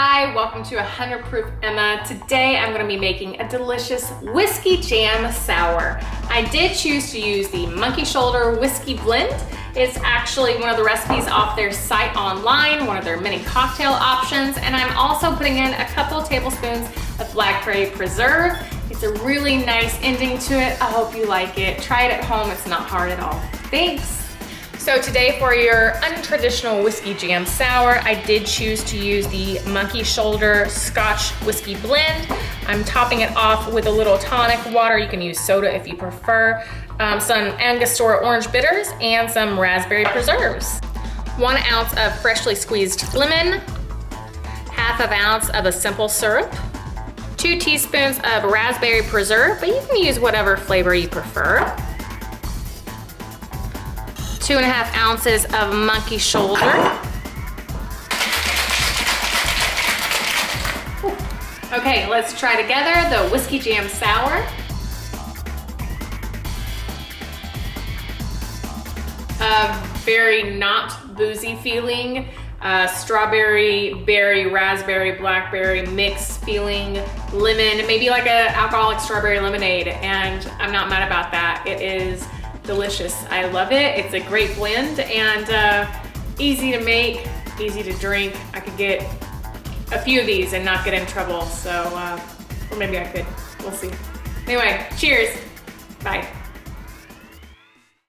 Hi, welcome to 100 Proof Emma. Today I'm going to be making a delicious whiskey jam sour. I did choose to use the Monkey Shoulder whiskey blend. It's actually one of the recipes off their site online, one of their many cocktail options, and I'm also putting in a couple tablespoons of blackberry preserve. It's a really nice ending to it. I hope you like it. Try it at home, it's not hard at all. Thanks. So today for your untraditional whiskey jam sour, I did choose to use the Monkey Shoulder Scotch whiskey blend. I'm topping it off with a little tonic water. You can use soda if you prefer, some Angostura orange bitters, and some raspberry preserves. 1 ounce of freshly squeezed lemon, ½ ounce of a simple syrup, 2 teaspoons of raspberry preserve, but you can use whatever flavor you prefer. 2½ ounces of Monkey Shoulder. Okay, let's try together the Whiskey Jam Sour. Very not boozy feeling. Strawberry, berry, raspberry, blackberry mix feeling, lemon, maybe like a alcoholic strawberry lemonade, and I'm not mad about that. It is delicious. I love it. It's a great blend and easy to make, easy to drink. I could get a few of these and not get in trouble, so or maybe I could. We'll see. Anyway, cheers. Bye.